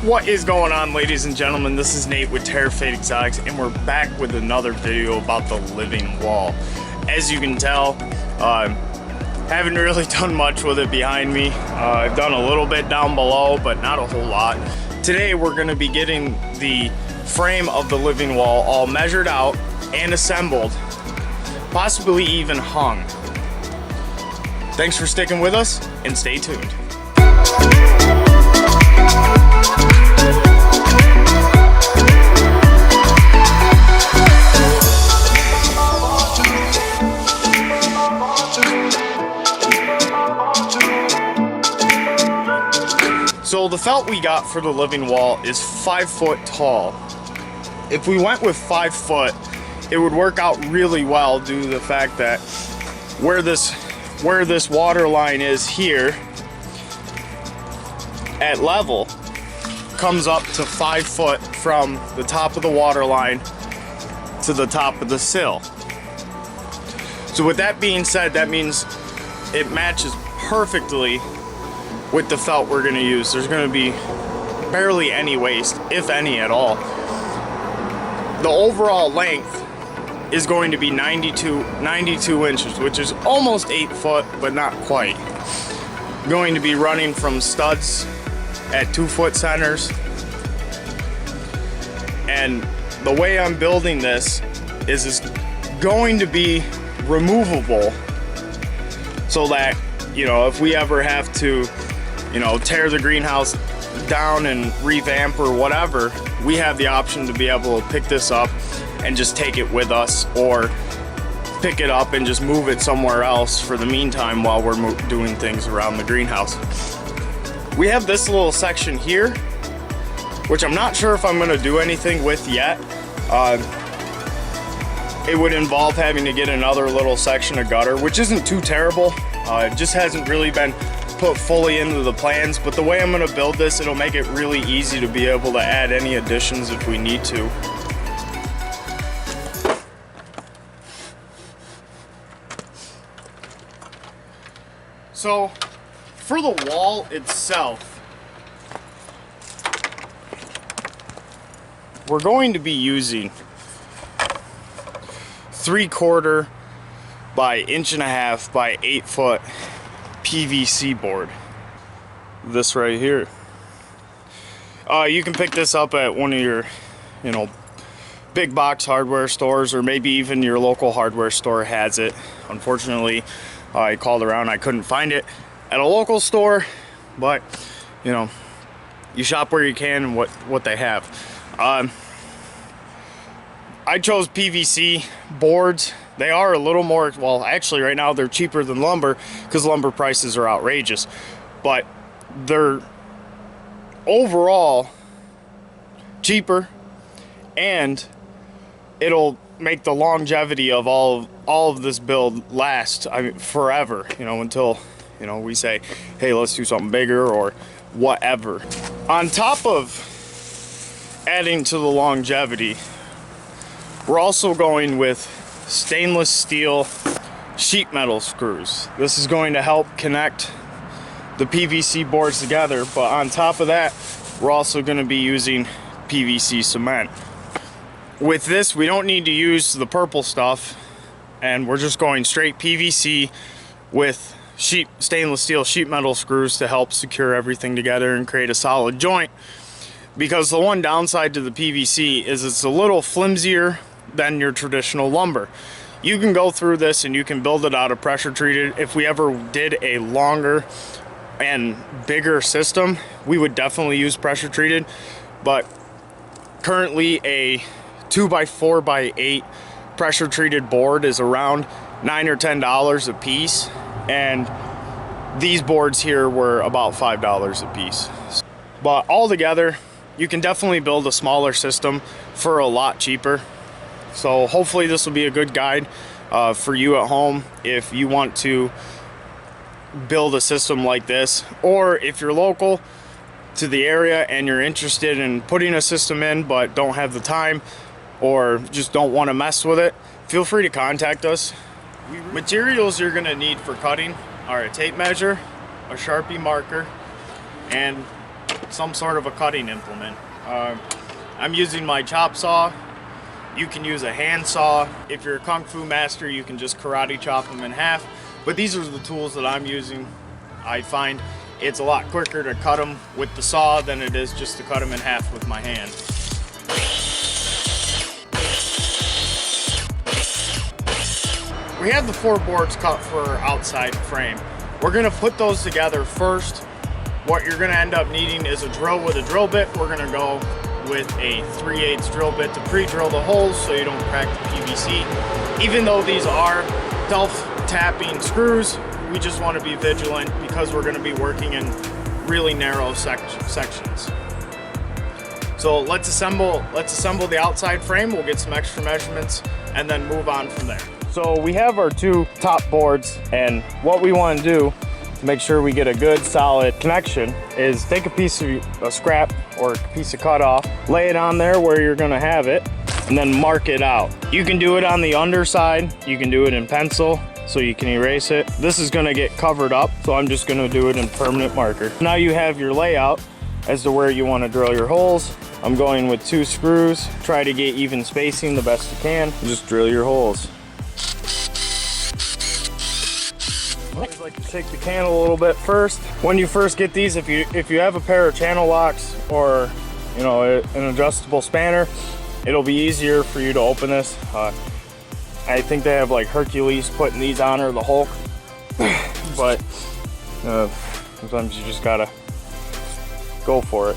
What is going on, ladies and gentlemen? This is Nate with Terrified Exotics, and we're back with another video about the living wall. As you can tell, haven't really done much with it behind me. I've done a little bit down below, but not a whole lot. Today we're going to be getting the frame of the living wall all measured out and assembled, possibly even hung. Thanks for sticking with us, and stay tuned. So the felt we got for the living wall is 5 foot tall. If we went with 5 foot, it would work out really well due to the fact that where this water line is here at level comes up to 5 foot from the top of the water line to the top of the sill. So with that being said, that means it matches perfectly with the felt we're going to use. There's going to be barely any waste, if any at all. The overall length is going to be 92 inches, which is almost 8 foot, but not quite. Going to be running from studs at 2 foot centers. And the way I'm building this is it's going to be removable so that, you know, if we ever have to, you know, tear the greenhouse down and revamp or whatever, we have the option to be able to pick this up and just take it with us, or pick it up and just move it somewhere else for the meantime while we're doing things around the greenhouse. We have this little section here, which I'm not sure if I'm going to do anything with yet. It would involve having to get another little section of gutter, which isn't too terrible. It just hasn't really been put fully into the plans, but the way I'm going to build this, it'll make it really easy to be able to add any additions if we need to. So for the wall itself, we're going to be using 3/4 by 1.5 by 8 foot PVC board. This right here. You can pick this up at one of your, you know, big box hardware stores, or maybe even your local hardware store has it. Unfortunately, I called around, I couldn't find it at a local store, but you know, you shop where you can and what they have. I chose PVC boards. They are a little more, well, actually right now they're cheaper than lumber because lumber prices are outrageous, but they're overall cheaper, and it'll make the longevity of all of this build last, I mean, forever, you know, until, you know, we say, hey, let's do something bigger or whatever. On top of adding to the longevity, we're also going with stainless steel sheet metal screws. This is going to help connect the PVC boards together, but on top of that, we're also going to be using PVC cement. With this, we don't need to use the purple stuff, and we're just going straight PVC with stainless steel sheet metal screws to help secure everything together and create a solid joint. Because the one downside to the PVC is it's a little flimsier than your traditional lumber. You can go through this and you can build it out of pressure treated. If we ever did a longer and bigger system, we would definitely use pressure treated, but currently a 2x4 by 8 pressure treated board is around $9 or $10 a piece, and these boards here were about $5 a piece. But altogether, you can definitely build a smaller system for a lot cheaper. So hopefully this will be a good guide for you at home if you want to build a system like this, or if you're local to the area and you're interested in putting a system in but don't have the time or just don't want to mess with it, feel free to contact us. Materials you're going to need for cutting are a tape measure, a Sharpie marker, and some sort of a cutting implement. I'm using my chop saw. You can use a hand saw. If you're a kung fu master, you can just karate chop them in half. But these are the tools that I'm using. I find it's a lot quicker to cut them with the saw than it is just to cut them in half with my hand. We have the 4 boards cut for our outside frame. We're gonna put those together first. What you're gonna end up needing is a drill with a drill bit. We're gonna go with a 3/8 drill bit to pre-drill the holes so you don't crack the PVC. Even though these are self-tapping screws, we just want to be vigilant because we're going to be working in really narrow sections. So let's assemble the outside frame. We'll get some extra measurements and then move on from there. So we have our 2 top boards, and what we want to do to make sure we get a good solid connection is take a piece of a scrap or a piece of cut off, lay it on there where you're going to have it, and then mark it out. You can do it on the underside, you can do it in pencil so you can erase it. This is going to get covered up, so I'm just going to do it in permanent marker. Now you have your layout as to where you want to drill your holes. I'm going with 2 screws. Try to get even spacing the best you can. Just drill your holes. I always like to shake the can a little bit first. When you first get these, if you have a pair of channel locks or an adjustable spanner, it'll be easier for you to open this. I think they have like Hercules putting these on, or the Hulk, but sometimes you just gotta go for it.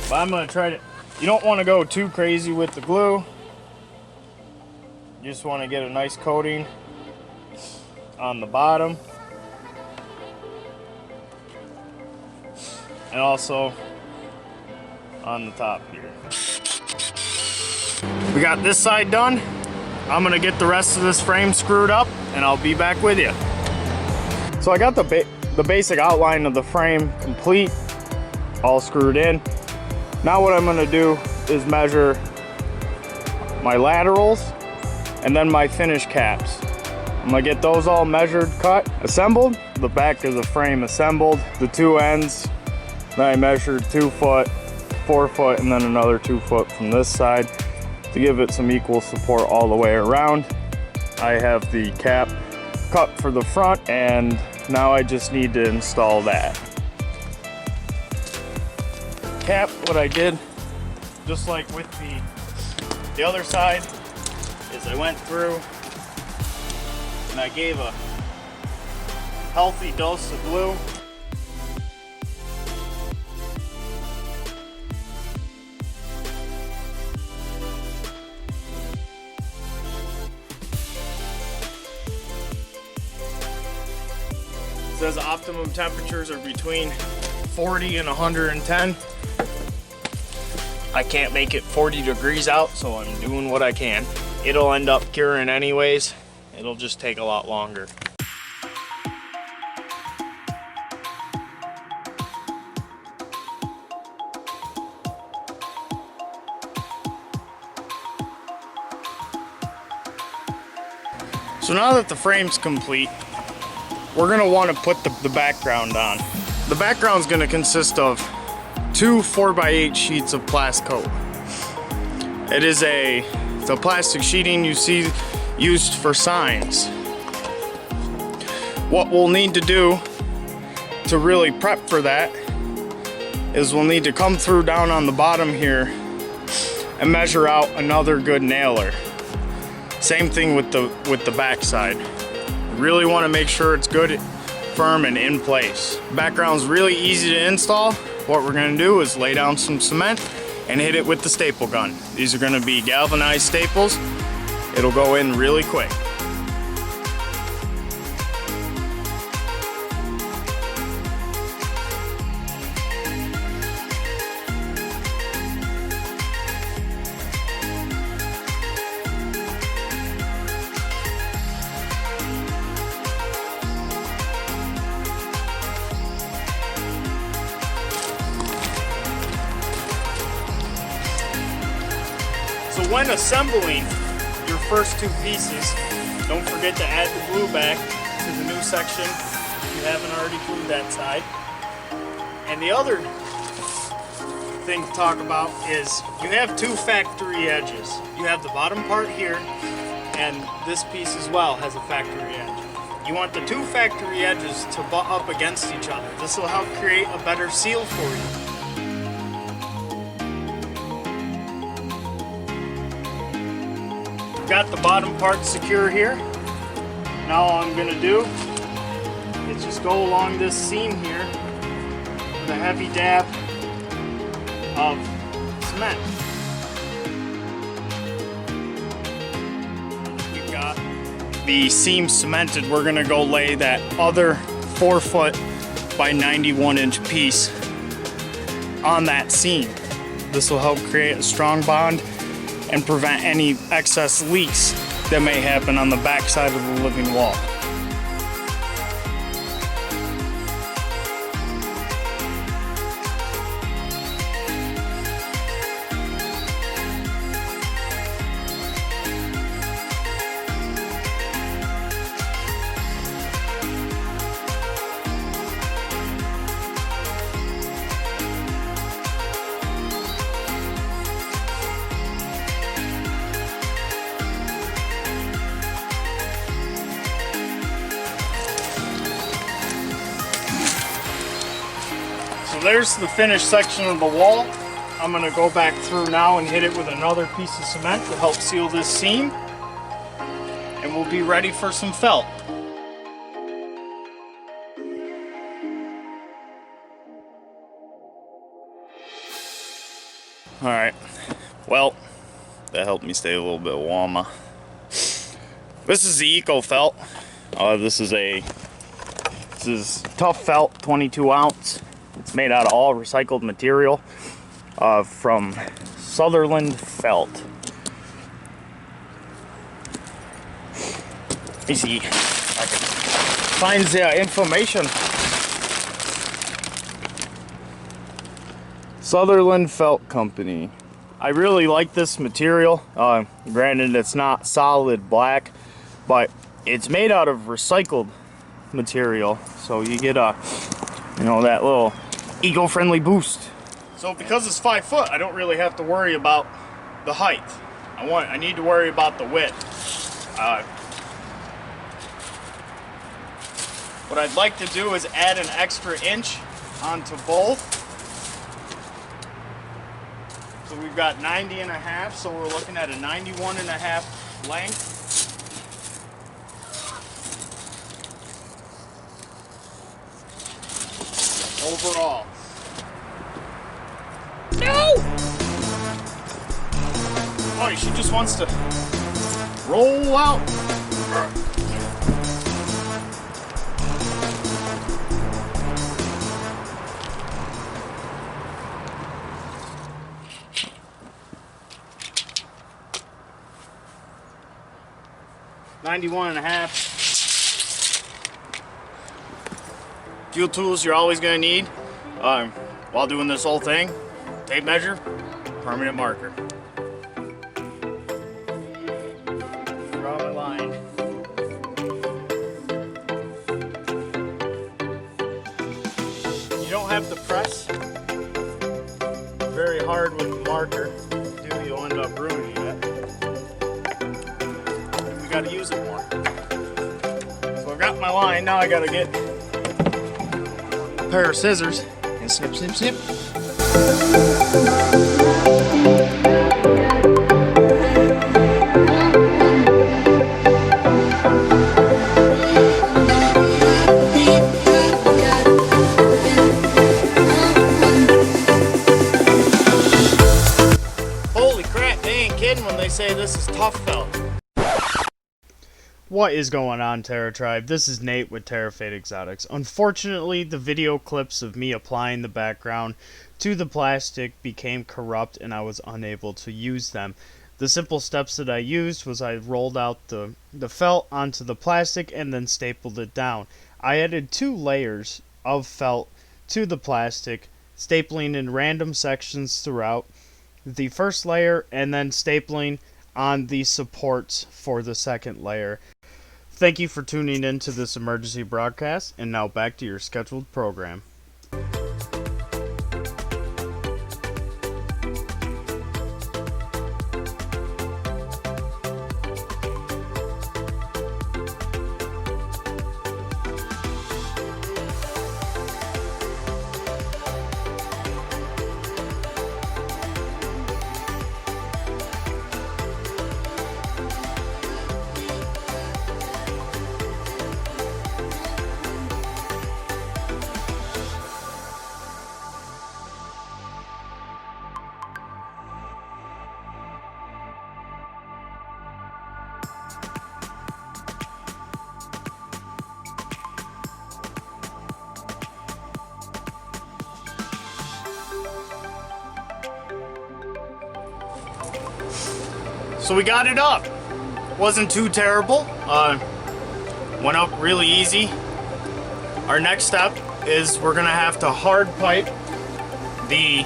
But I'm gonna try to. You don't want to go too crazy with the glue. You just want to get a nice coating on the bottom, and also on the top here. We got this side done. I'm gonna get the rest of this frame screwed up and I'll be back with you. So I got the basic outline of the frame complete, all screwed in. Now what I'm gonna do is measure my laterals and then my finish caps. I'm gonna get those all measured, cut, assembled. The back of the frame assembled. The 2 ends, then I measured 2 foot, 4 foot, and then another 2 foot from this side to give it some equal support all the way around. I have the cap cut for the front, and now I just need to install that. Cap, what I did, just like with the other side, is I went through and I gave a healthy dose of glue. It says optimum temperatures are between 40 and 110. I can't make it 40 degrees out, so I'm doing what I can. It'll end up curing anyways. It'll just take a lot longer. So now that the frame's complete, we're gonna want to put the background on. The background's gonna consist of 2 4x8 sheets of Plascoat. It's a plastic sheeting you see used for signs. What we'll need to do to really prep for that is we'll need to come through down on the bottom here and measure out another good nailer. Same thing with the back side. Really want to make sure it's good, firm, and in place. Background's really easy to install. What we're going to do is lay down some cement and hit it with the staple gun. These are going to be galvanized staples. It'll go in really quick. So when assembling your first 2 pieces, don't forget to add the glue back to the new section if you haven't already glued that side. And the other thing to talk about is you have two factory edges. You have the bottom part here, and this piece as well has a factory edge. You want the two factory edges to butt up against each other. This will help create a better seal for you. Got the bottom part secure here. Now all I'm going to do is just go along this seam here with a heavy dab of cement. We've got the seam cemented. We're going to go lay that other 4-foot by 91-inch piece on that seam. This will help create a strong bond and prevent any excess leaks that may happen on the back side of the living wall. So there's the finished section of the wall. I'm going to go back through now and hit it with another piece of cement to help seal this seam. And we'll be ready for some felt. Alright, well, that helped me stay a little bit warmer. This is the Eco Felt. This is tough felt, 22 ounce. It's made out of all recycled material from Sutherland Felt. Let me see if I can find the information. Sutherland Felt Company. I really like this material. Granted, it's not solid black, but it's made out of recycled material, so you get a, you know, that little eco-friendly boost. So because it's 5 foot, I don't really have to worry about the height. I need to worry about the width. What I'd like to do is add an extra inch onto both. So we've got 90.5, so we're looking at a 91.5 length. Overall. No! Oh, she just wants to roll out. 91.5. Fuel tools you're always going to need while doing this whole thing: tape measure, permanent marker. Draw my line. You don't have to press very hard with the marker. If you do, you'll end up ruining it. We got to use it more. So I've got my line. Now I got to get a pair of scissors and snip, snip, snip. Holy crap, they ain't kidding when they say this is tough felt. What is going on, Terra Tribe? This is Nate with Terra Fate Exotics. Unfortunately, the video clips of me applying the background to the plastic became corrupt and I was unable to use them. The simple steps that I used was I rolled out the felt onto the plastic and then stapled it down. I added 2 layers of felt to the plastic, stapling in random sections throughout the first layer and then stapling on the supports for the second layer. Thank you for tuning in to this emergency broadcast, and now back to your scheduled program. So we got it up. Wasn't too terrible. Went up really easy. Our next step is we're gonna have to hard pipe the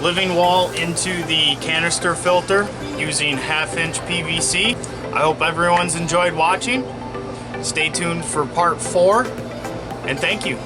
living wall into the canister filter using 1/2-inch PVC. I hope everyone's enjoyed watching. Stay tuned for part 4, and thank you.